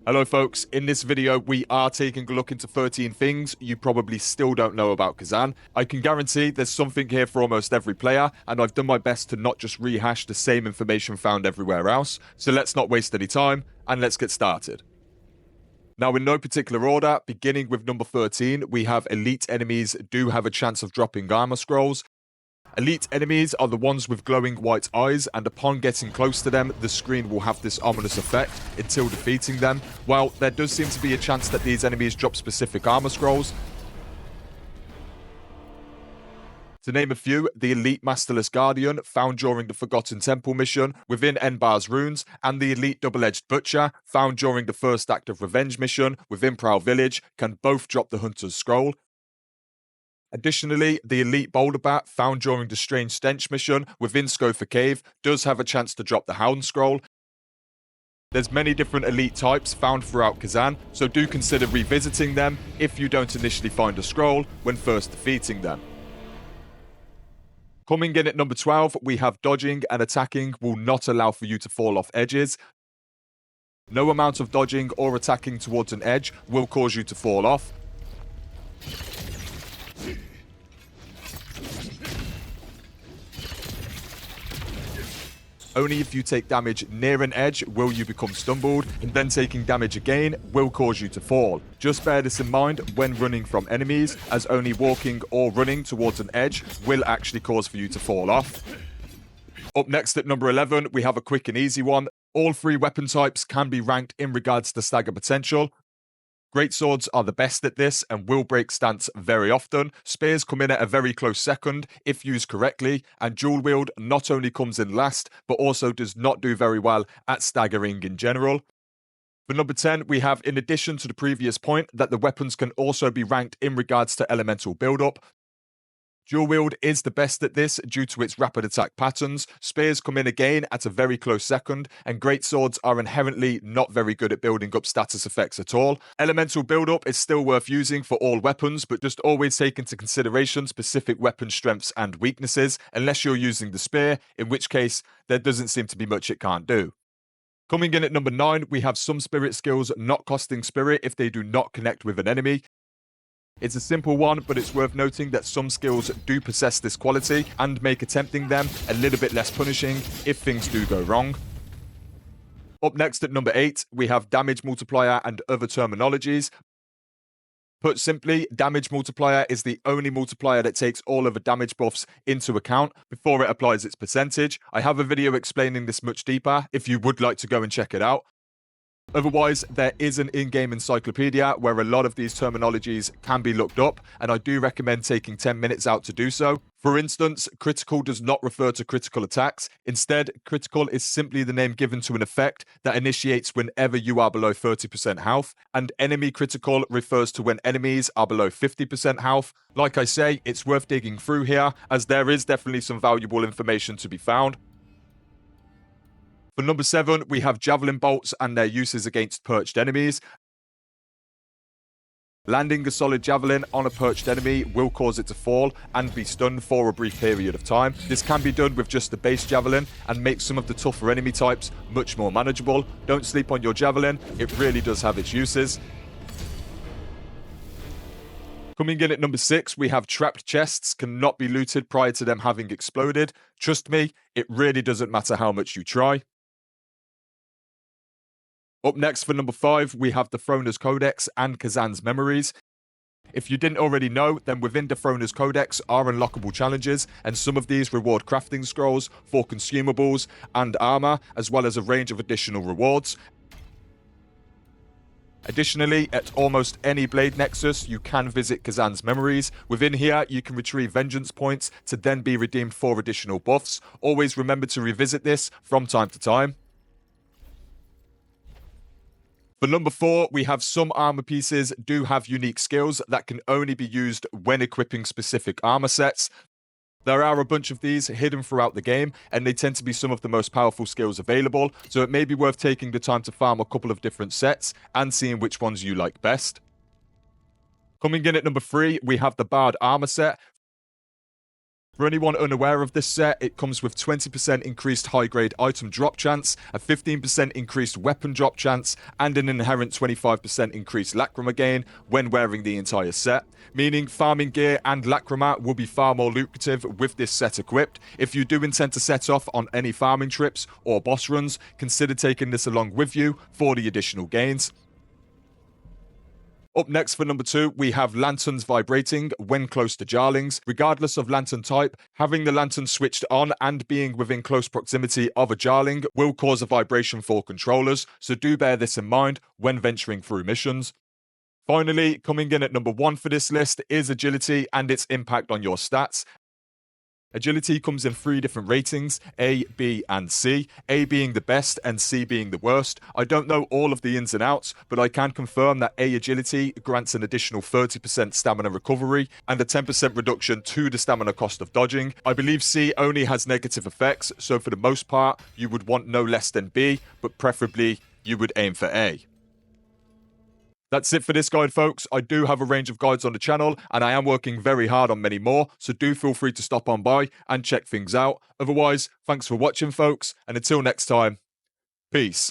Hello folks, in this video we are taking a look into 13 things you probably still don't know about Khazan. I can guarantee there's something here for almost every player, and I've done my best to not just rehash the same information found everywhere else, so let's not waste any time, and let's get started. Now, in no particular order, beginning with number 13, we have elite enemies do have a chance of dropping armor scrolls. Elite enemies are the ones with glowing white eyes, and upon getting close to them, the screen will have this ominous effect until defeating them. While there does seem to be a chance that these enemies drop specific armor scrolls. To name a few, the Elite Masterless Guardian, found during the Forgotten Temple mission within Enbar's Runes, and the Elite Double-Edged Butcher, found during the First Act of Revenge mission within Prowl Village, can both drop the Hunter's Scroll. Additionally, the Elite Boulder Bat, found during the Strange Stench mission within Scopher Cave, does have a chance to drop the Hound Scroll. There's many different elite types found throughout Khazan, so do consider revisiting them if you don't initially find a scroll when first defeating them. Coming in at number 12, we have dodging and attacking will not allow for you to fall off edges. No amount of dodging or attacking towards an edge will cause you to fall off. Only if you take damage near an edge will you become stumbled, and then taking damage again will cause you to fall. Just bear this in mind when running from enemies, as only walking or running towards an edge will actually cause for you to fall off. Up next at number 11, we have a quick and easy one. All three weapon types can be ranked in regards to stagger potential. Greatswords are the best at this and will break stance very often. Spears come in at a very close second if used correctly, and dual wield not only comes in last, but also does not do very well at staggering in general. For number 10, we have, in addition to the previous point, that the weapons can also be ranked in regards to elemental build-up. Dual wield is the best at this due to its rapid attack patterns. Spears come in again at a very close second, and greatswords are inherently not very good at building up status effects at all. Elemental build-up is still worth using for all weapons, but just always take into consideration specific weapon strengths and weaknesses, unless you're using the spear, in which case there doesn't seem to be much it can't do. Coming in at number 9, we have some spirit skills not costing spirit if they do not connect with an enemy. It's a simple one, but it's worth noting that some skills do possess this quality and make attempting them a little bit less punishing if things do go wrong. Up next at number 8, we have Damage Multiplier and other terminologies. Put simply, Damage Multiplier is the only multiplier that takes all other damage buffs into account before it applies its percentage. I have a video explaining this much deeper if you would like to go and check it out. Otherwise, there is an in-game encyclopedia where a lot of these terminologies can be looked up, and I do recommend taking 10 minutes out to do so. For instance, critical does not refer to critical attacks. Instead, critical is simply the name given to an effect that initiates whenever you are below 30% health, and enemy critical refers to when enemies are below 50% health. Like I say, it's worth digging through here, as there is definitely some valuable information to be found. For number 7, we have Javelin bolts and their uses against perched enemies. Landing a solid javelin on a perched enemy will cause it to fall and be stunned for a brief period of time. This can be done with just the base javelin and make some of the tougher enemy types much more manageable. Don't sleep on your javelin, it really does have its uses. Coming in at number 6, we have trapped chests cannot be looted prior to them having exploded. Trust me, it really doesn't matter how much you try. Up next for number 5, we have Daphrona's Codex and Khazan's Memories. If you didn't already know, then within Daphrona's Codex are unlockable challenges, and some of these reward crafting scrolls for consumables and armor, as well as a range of additional rewards. Additionally, at almost any Blade Nexus, you can visit Khazan's Memories. Within here, you can retrieve Vengeance points to then be redeemed for additional buffs. Always remember to revisit this from time to time. For number 4, we have some armor pieces do have unique skills that can only be used when equipping specific armor sets. There are a bunch of these hidden throughout the game, and they tend to be some of the most powerful skills available, so it may be worth taking the time to farm a couple of different sets and seeing which ones you like best. Coming in at number 3, we have the Bard armor set. For anyone unaware of this set, it comes with 20% increased high-grade item drop chance, a 15% increased weapon drop chance, and an inherent 25% increased lacrima gain when wearing the entire set, meaning farming gear and lacrima will be far more lucrative with this set equipped. If you do intend to set off on any farming trips or boss runs, consider taking this along with you for the additional gains. Up next for number 2, we have lanterns vibrating when close to jarlings. Regardless of lantern type, having the lantern switched on and being within close proximity of a jarling will cause a vibration for controllers, so do bear this in mind when venturing through missions. Finally, coming in at number 1 for this list is agility and its impact on your stats. Agility comes in 3 different ratings, A, B, and C, A being the best and C being the worst. I don't know all of the ins and outs, but I can confirm that A agility grants an additional 30% stamina recovery and a 10% reduction to the stamina cost of dodging. I believe C only has negative effects, so for the most part, you would want no less than B, but preferably you would aim for A. That's it for this guide, folks. I do have a range of guides on the channel, and I am working very hard on many more, so do feel free to stop on by and check things out. Otherwise, thanks for watching, folks, and until next time, peace.